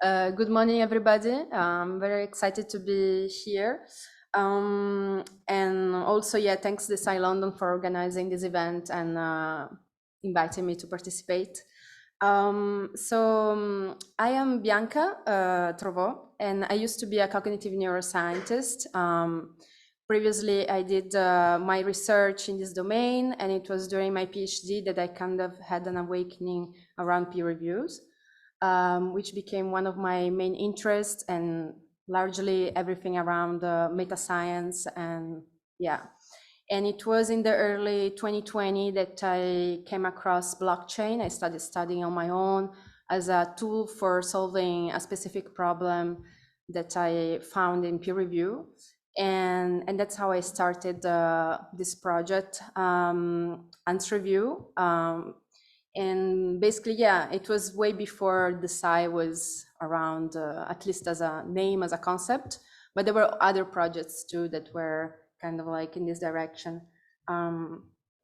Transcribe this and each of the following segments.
Good morning, everybody. I'm very excited to be here. And also, yeah, thanks to Sci London for organizing this event and inviting me to participate. I am Bianca Trovo, and I used to be a cognitive neuroscientist. Previously, I did my research in this domain, and it was during my PhD that I kind of had an awakening around peer reviews. Which became one of my main interests, and largely everything around meta science. And yeah, and it was in the early 2020 that I came across blockchain. I started studying on my own as a tool for solving a specific problem that I found in peer review. And that's how I started this project, Ants Review. And basically, yeah, it was way before the Sci was around, at least as a name, as a concept. But there were other projects too that were kind of like in this direction.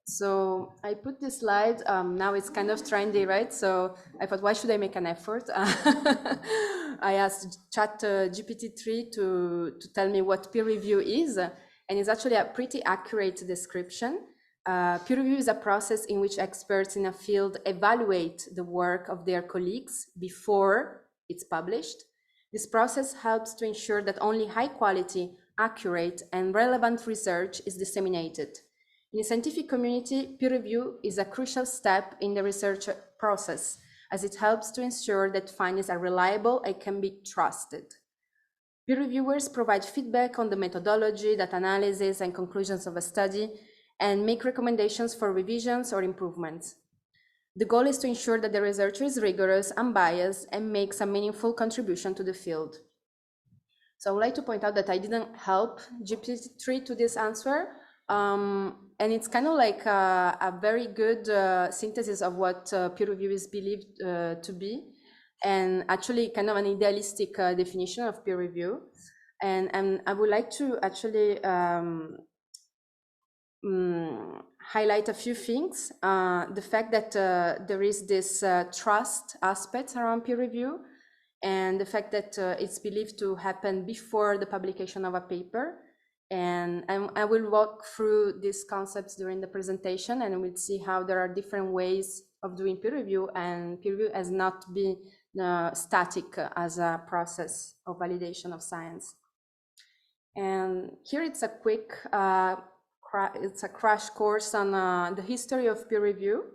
So I put this slide. Now it's kind of trendy, right? So I thought, why should I make an effort? I asked GPT-3 to tell me what peer review is, and it's actually a pretty accurate description. Peer review is a process in which experts in a field evaluate the work of their colleagues before it's published. This process helps to ensure that only high quality, accurate, and relevant research is disseminated. In the scientific community, peer review is a crucial step in the research process, as it helps to ensure that findings are reliable and can be trusted. Peer reviewers provide feedback on the methodology, data analysis, and conclusions of a study, and make recommendations for revisions or improvements. The goal is to ensure that the researcher is rigorous, unbiased, and makes a meaningful contribution to the field. So I would like to point out that I didn't help GPT-3 to this answer, and it's kind of like a very good synthesis of what peer review is believed to be, and actually kind of an idealistic definition of peer review. And I would like to actually highlight a few things. The fact that there is this trust aspect around peer review, and the fact that it's believed to happen before the publication of a paper. And I will walk through these concepts during the presentation, and we'll see how there are different ways of doing peer review, and peer review has not been static as a process of validation of science. And here it's a quick it's a crash course on the history of peer review.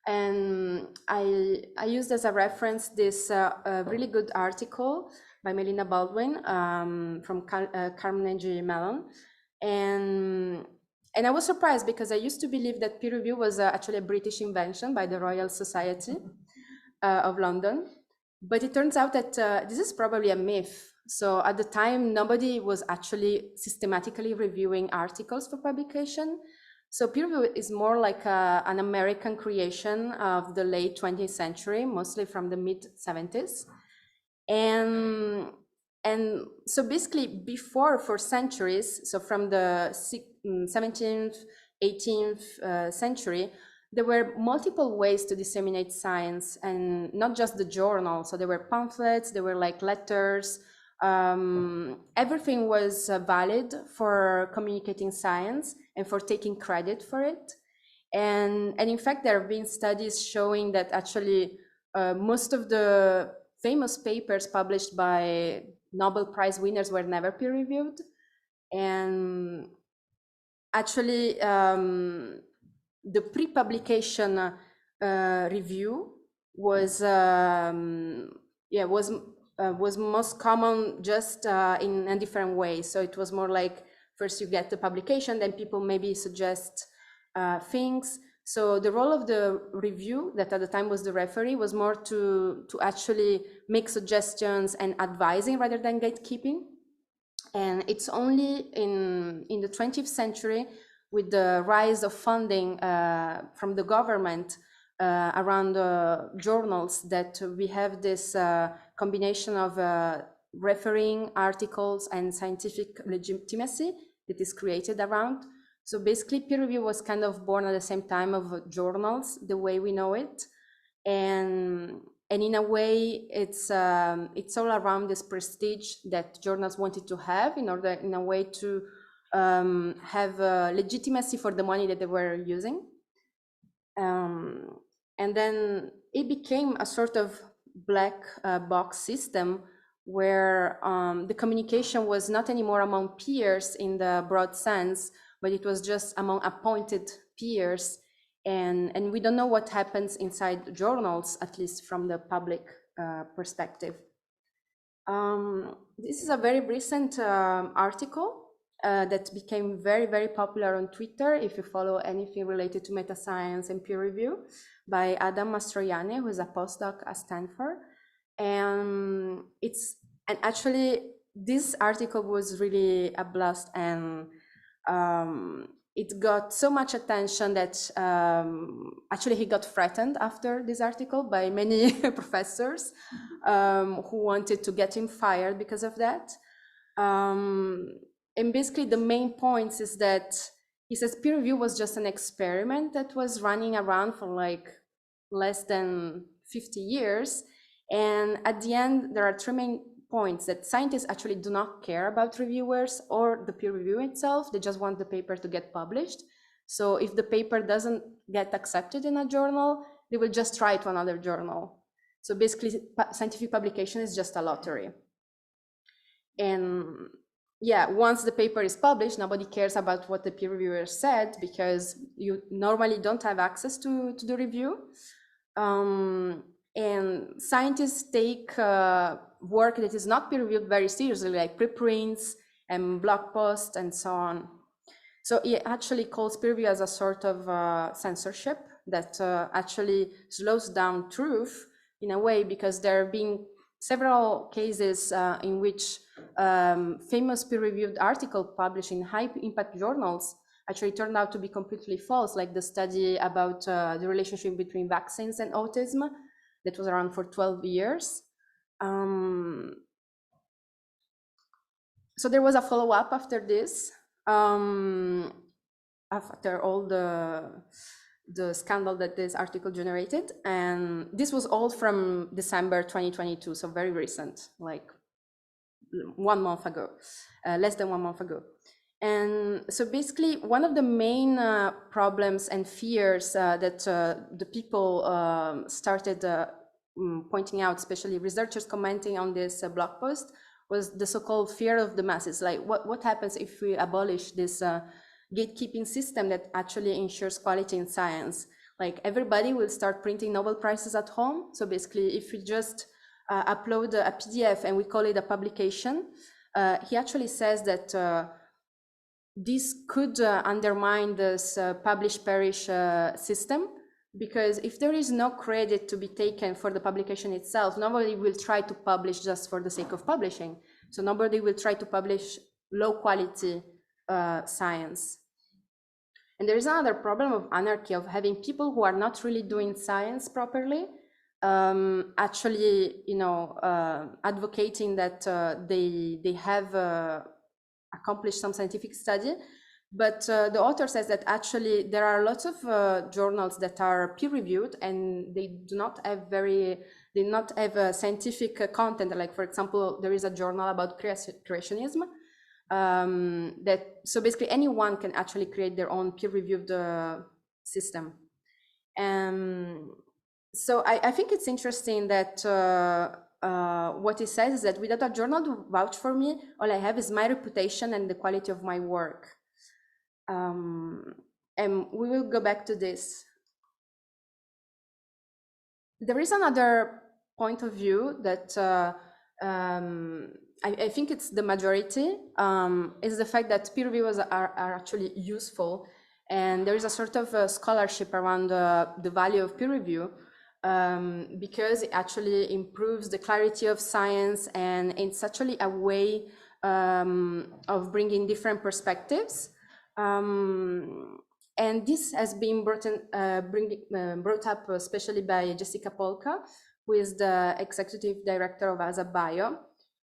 And I used as a reference this really good article by Melina Baldwin from Carnegie Mellon. And I was surprised because I used to believe that peer review was actually a British invention by the Royal Society of London. But it turns out that this is probably a myth. So at the time, nobody was actually systematically reviewing articles for publication. So peer review is more like an American creation of the late 20th century, mostly from the mid 70s. And so basically before, for centuries, so from the 17th, 18th century, there were multiple ways to disseminate science, and not just the journal. So there were pamphlets, there were like letters, everything was valid for communicating science and for taking credit for it. And in fact, there have been studies showing that actually most of the famous papers published by Nobel Prize winners were never peer reviewed. And actually, the pre-publication review was was most common, just in a different way. So it was more like first you get the publication, then people maybe suggest things. So the role of the review, that at the time was the referee, was more to actually make suggestions and advising rather than gatekeeping. And it's only in the 20th century, with the rise of funding from the government around journals, that we have this combination of refereeing articles and scientific legitimacy that is created around. So basically, peer review was kind of born at the same time of journals, the way we know it. And And in a way, it's all around this prestige that journals wanted to have in order, in a way, to have legitimacy for the money that they were using. And then it became a sort of black box system where the communication was not anymore among peers in the broad sense, but it was just among appointed peers. And we don't know what happens inside journals, at least from the public perspective. This is a very recent article that became very, very popular on Twitter, if you follow anything related to meta science and peer review, by Adam Mastroianni, who is a postdoc at Stanford. And actually this article was really a blast, and it got so much attention that actually he got threatened after this article by many professors who wanted to get him fired because of that. And basically the main points is that he says peer review was just an experiment that was running around for like less than 50 years. And at the end, there are three main points: that scientists actually do not care about reviewers or the peer review itself. They just want the paper to get published. So if the paper doesn't get accepted in a journal, they will just try to another journal. So basically, scientific publication is just a lottery. And yeah, once the paper is published, nobody cares about what the peer reviewer said, because you normally don't have access to the review. And scientists take work that is not peer-reviewed very seriously, like preprints and blog posts and so on. So he actually calls peer review as a sort of censorship that actually slows down truth in a way, because there have been several cases in which famous peer-reviewed articles published in high-impact journals actually turned out to be completely false, like the study about the relationship between vaccines and autism that was around for 12 years. So there was a follow-up after this, after all the scandal that this article generated. And this was all from December 2022, so very recent, like 1 month ago, less than 1 month ago. And so basically, one of the main problems and fears that the people started pointing out, especially researchers commenting on this blog post, was the so-called fear of the masses. Like, what happens if we abolish this gatekeeping system that actually ensures quality in science? Like, everybody will start printing Nobel Prizes at home. So basically, if we just upload a PDF and we call it a publication, he actually says that this could undermine this publish-perish system, because if there is no credit to be taken for the publication itself, nobody will try to publish just for the sake of publishing. So nobody will try to publish low-quality science. And there is another problem of anarchy, of having people who are not really doing science properly, actually, advocating that they have accomplished some scientific study, but the author says that actually there are lots of journals that are peer-reviewed and they do not have scientific content. Like, for example, there is a journal about creationism so basically anyone can actually create their own peer-reviewed system. So I think it's interesting that what he says is that without a journal to vouch for me, all I have is my reputation and the quality of my work. And we will go back to this. There is another point of view that I think it's the majority, is the fact that peer reviews are actually useful. And there is a sort of scholarship around the value of peer review, because it actually improves the clarity of science, and it's actually a way of bringing different perspectives. And this has been brought up especially by Jessica Polka, who is the executive director of ASA Bio,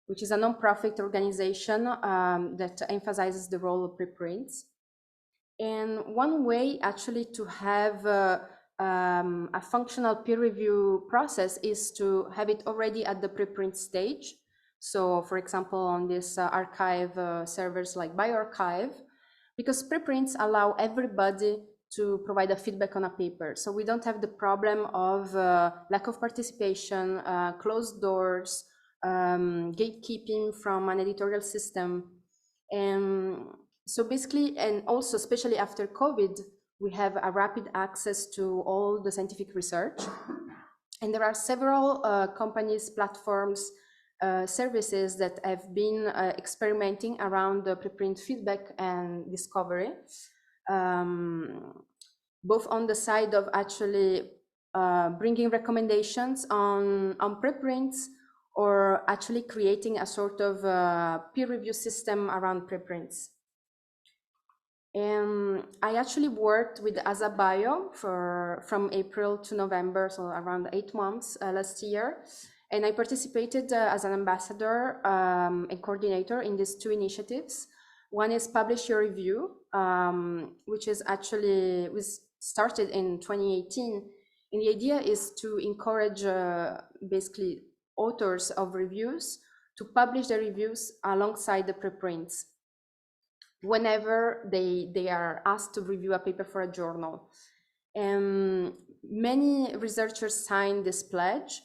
which is a nonprofit organization that emphasizes the role of preprints. And one way actually to have a functional peer review process is to have it already at the preprint stage. So for example, on this archive servers like bioRxiv, because preprints allow everybody to provide a feedback on a paper. So we don't have the problem of lack of participation, closed doors, gatekeeping from an editorial system. And so basically, and also especially after COVID, we have a rapid access to all the scientific research. And there are several companies, platforms, services that have been experimenting around the preprint feedback and discovery, both on the side of actually bringing recommendations on preprints, or actually creating a sort of peer review system around preprints. And I actually worked with AsaBio from April to November, so around 8 months last year. And I participated as an ambassador and coordinator in these two initiatives. One is Publish Your Review, which is actually was started in 2018. And the idea is to encourage basically authors of reviews to publish their reviews alongside the preprints whenever they are asked to review a paper for a journal. Many researchers signed this pledge,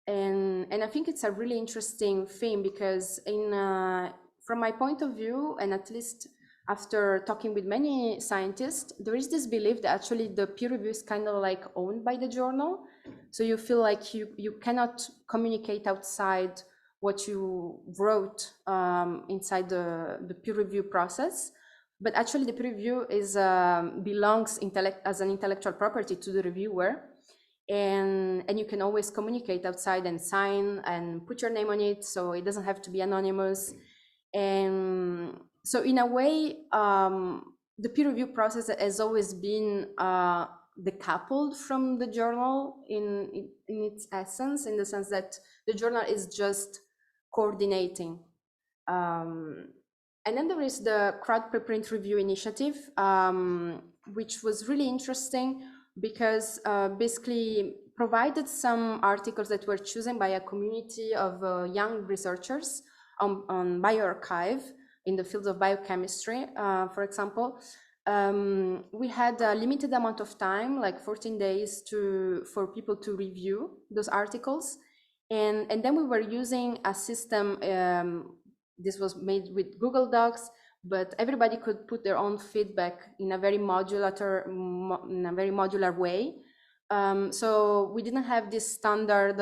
and I think it's a really interesting thing, because from my point of view, and at least after talking with many scientists, there is this belief that actually the peer review is kind of like owned by the journal. So you feel like you cannot communicate outside what you wrote inside the peer review process. But actually the peer review is belongs as an intellectual property to the reviewer. And you can always communicate outside and sign and put your name on it, so it doesn't have to be anonymous. And so in a way, the peer review process has always been decoupled from the journal in its essence, in the sense that the journal is just coordinating. And then there is the Crowd Preprint Review Initiative, which was really interesting because basically provided some articles that were chosen by a community of young researchers on bioRxiv in the fields of biochemistry, for example. We had a limited amount of time, like 14 days for people to review those articles. And then we were using a system, this was made with Google Docs, but everybody could put their own feedback in a very modular way. So we didn't have this standard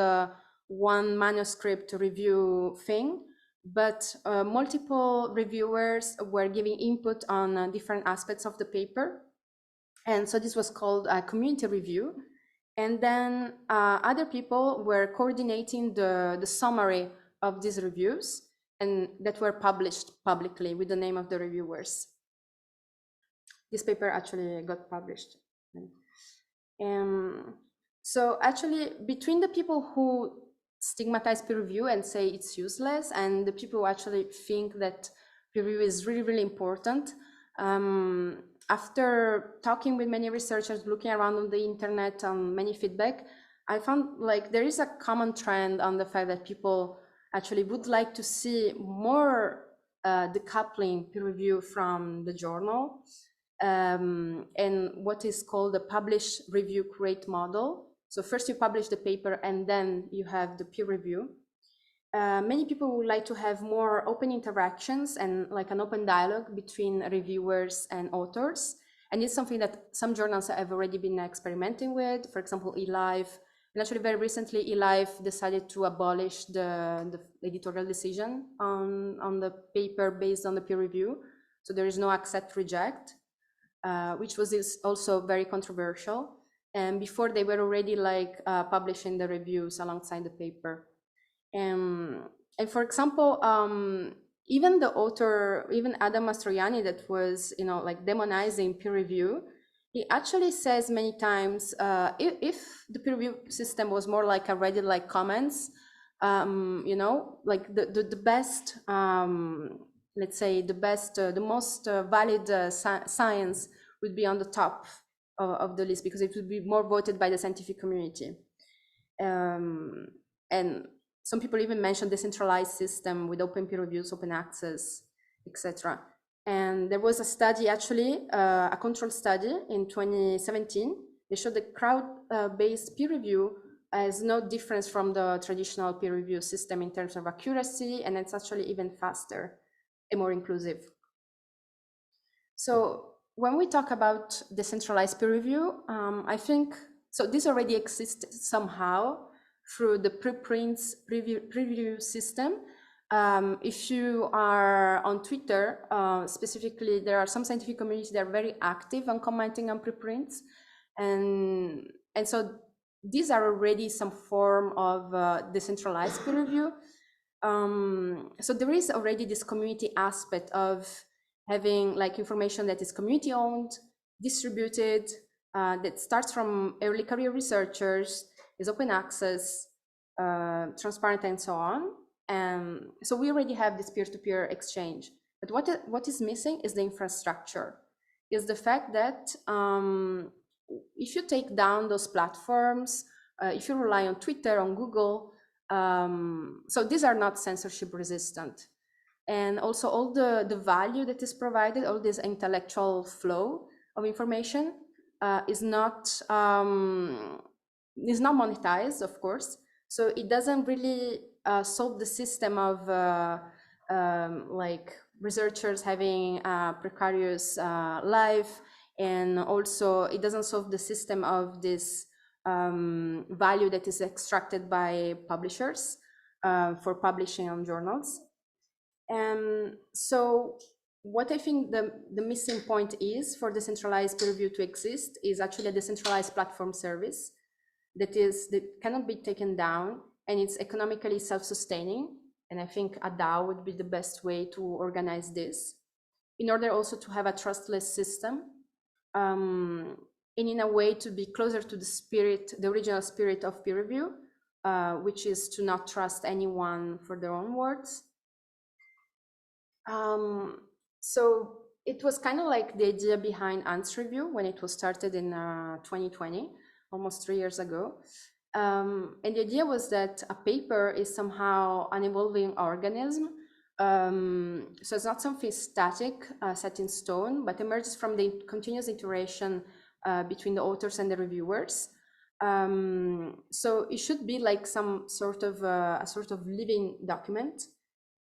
one manuscript review thing, but multiple reviewers were giving input on different aspects of the paper. And so this was called a community review. And then other people were coordinating the summary of these reviews, and that were published publicly with the name of the reviewers. This paper actually got published. So actually, between the people who stigmatize peer review and say it's useless, and the people who actually think that peer review is really, really important, after talking with many researchers, looking around on the internet, many feedback, I found like there is a common trend on the fact that people actually would like to see more decoupling peer review from the journal, and what is called the publish, review, create model. So first you publish the paper and then you have the peer review. Many people would like to have more open interactions and like an open dialogue between reviewers and authors. And it's something that some journals have already been experimenting with, for example, eLife. And actually very recently, eLife decided to abolish the editorial decision on the paper based on the peer review. So there is no accept reject, which was also very controversial. And before they were already like publishing the reviews alongside the paper. And for example, even the author, even Adam Mastroianni, that was, like demonizing peer review, he actually says many times, if the peer review system was more like a Reddit like comments, like the best, let's say the best, the most valid science would be on the top of the list, because it would be more voted by the scientific community. And some people even mentioned decentralized system with open peer reviews, open access, etc. And there was a study, actually, a control study in 2017. They showed the crowd-based peer review has no difference from the traditional peer review system in terms of accuracy, and it's actually even faster and more inclusive. So when we talk about decentralized peer review, I think, so this already exists somehow through the Preprints preview system. If you are on Twitter, specifically, there are some scientific communities that are very active on commenting on preprints. And so these are already some form of decentralized peer review. So there is already this community aspect of having like information that is community owned, distributed, that starts from early career researchers, is open access, transparent, and so on. And so we already have this peer-to-peer exchange. But what is missing is the infrastructure, is the fact that if you take down those platforms, if you rely on Twitter, on Google, so these are not censorship resistant. And also all the value that is provided, all this intellectual flow of information is not monetized, of course. So it doesn't really solve the system of like researchers having a precarious life, and also it doesn't solve the system of this value that is extracted by publishers for publishing on journals. And so what I think the missing point is for decentralized peer review to exist is actually a decentralized platform service that cannot be taken down, and it's economically self-sustaining. And I think a DAO would be the best way to organize this, in order also to have a trustless system, and in a way to be closer to the original spirit of peer review, which is to not trust anyone for their own words. So it was kind of like the idea behind Ants Review when it was started in 2020, almost 3 years ago. And the idea was that a paper is somehow an evolving organism. So it's not something static, set in stone, but emerges from the continuous iteration between the authors and the reviewers. So it should be like some sort of a sort of living document.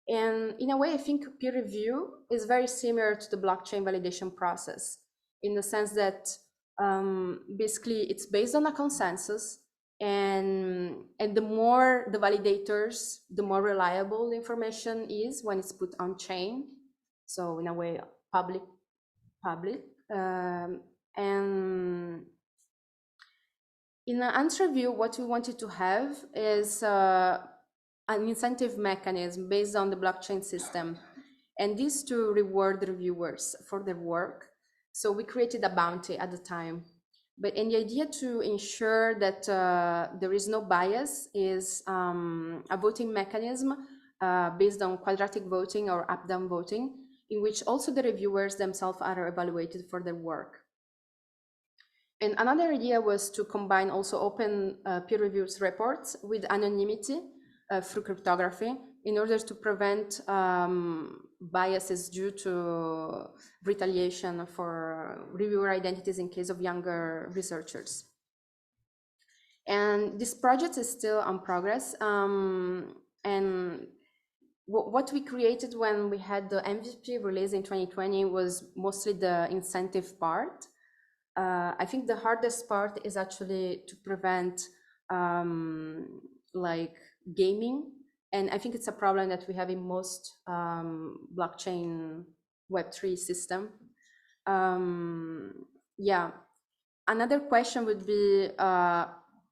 And in a way, I think peer review is very similar to the blockchain validation process, in the sense that basically it's based on a consensus, and the more the validators, the more reliable the information is when it's put on chain. So in a way, public. And in an Ants Review, what we wanted to have is an incentive mechanism based on the blockchain system, and this to reward the reviewers for their work. So we created a bounty at the time. But in the idea to ensure that there is no bias is a voting mechanism based on quadratic voting or up-down voting, in which also the reviewers themselves are evaluated for their work. And another idea was to combine also open peer reviews reports with anonymity through cryptography, in order to prevent biases due to retaliation for reviewer identities in case of younger researchers. And this project is still on progress. And what we created when we had the MVP release in 2020 was mostly the incentive part. I think the hardest part is actually to prevent like gaming, and I think it's a problem that we have in most blockchain Web3 system. Yeah, another question would be,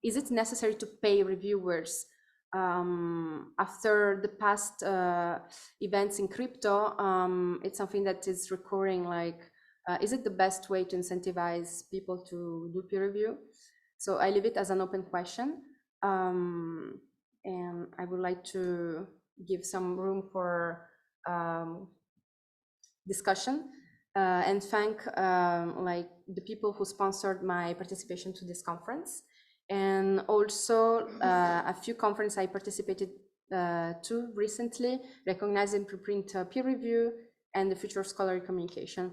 is it necessary to pay reviewers? After the past events in crypto, it's something that is recurring, like, is it the best way to incentivize people to do peer review? So I leave it as an open question. And I would like to give some room for discussion and thank like the people who sponsored my participation to this conference, and also a few conferences I participated to recently, recognizing preprint peer review and the future of scholarly communication.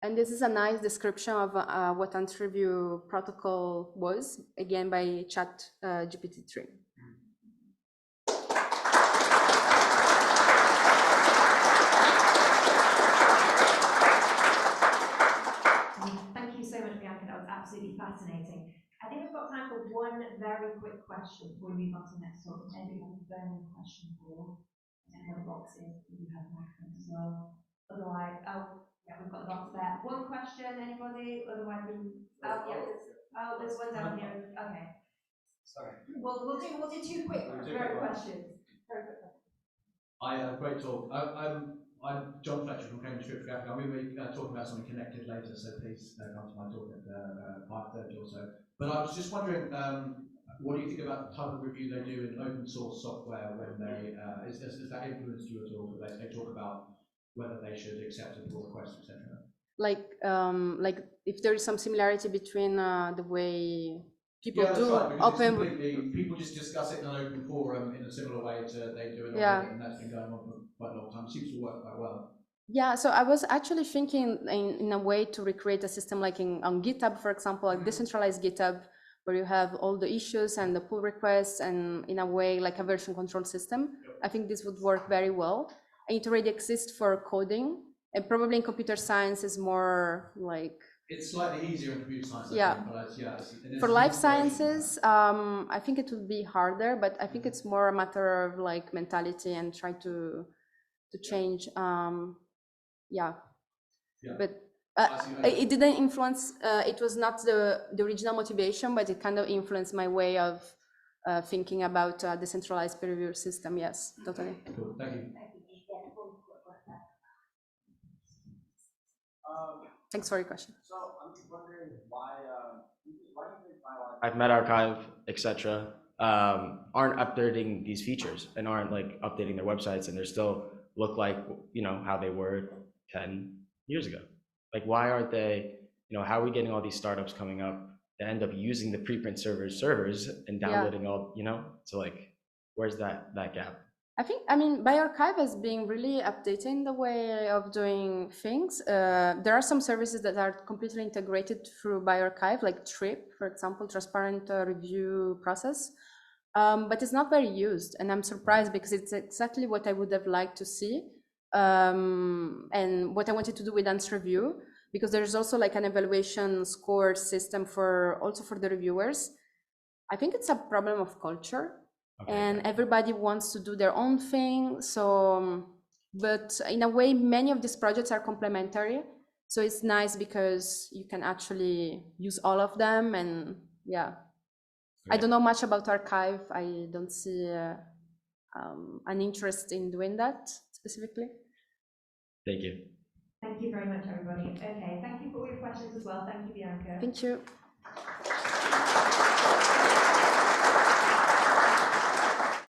And this is a nice description of what interview protocol was, again by ChatGPT-3. Thank you so much, Bianca. That was absolutely fascinating. I think we've got time for one very quick question before we move on to the next talk. Maybe have a burning question for the boxes. We have microphones as well. Otherwise, oh, yeah, we've got the box there. One question, anybody? Otherwise, there's one down here. Okay. Sorry. Well, we'll do two quick, very questions. Very quick questions. Hi, great talk. I'm John Fletcher from Cambridge Cryptographic. I'm going to be talking about something connected later, so please come to my talk at 5:30 or so. But I was just wondering, what do you think about the type of review they do in open source software when they, has that influenced you at all? They talk about whether they should accept a pull request, etc. Like if there is some similarity between the way people do right, open. People just discuss it in an open forum in a similar way to they do it, and that's been going on for quite a long time. It seems to work quite well. Yeah, so I was actually thinking in a way to recreate a system like on GitHub, for example, like decentralized GitHub, where you have all the issues and the pull requests, and in a way like a version control system. Yep. I think this would work very well. And it already exists for coding, and probably in computer science is more like. It's slightly easier in computer science, yeah. I think, but for life sciences, I think it would be harder, but I think it's more a matter of like mentality and try to change. Yeah. But it didn't influence. It was not the original motivation, but it kind of influenced my way of thinking about a decentralized peer review system. Yes, totally. Cool. Thank you. Thanks for your question. So I'm just wondering why do you think I've met archive, etc., aren't updating these features and aren't like updating their websites, and they still look like how they were 10 years ago? Like, why aren't they? How are we getting all these startups coming up that end up using the preprint servers and downloading all? So like, where's that gap? I mean, bioRxiv has been really updating the way of doing things. There are some services that are completely integrated through bioRxiv, like TRIP, for example, transparent review process. But it's not very used, and I'm surprised because it's exactly what I would have liked to see, and what I wanted to do with Answer Review, because there's also like an evaluation score system for the reviewers. I think it's a problem of culture. Okay. And everybody wants to do their own thing. So, but in a way, many of these projects are complementary. So it's nice because you can actually use all of them. And yeah, okay. I don't know much about archive. I don't see an interest in doing that specifically. Thank you. Thank you very much, everybody. Okay, thank you for all your questions as well. Thank you, Bianca. Thank you.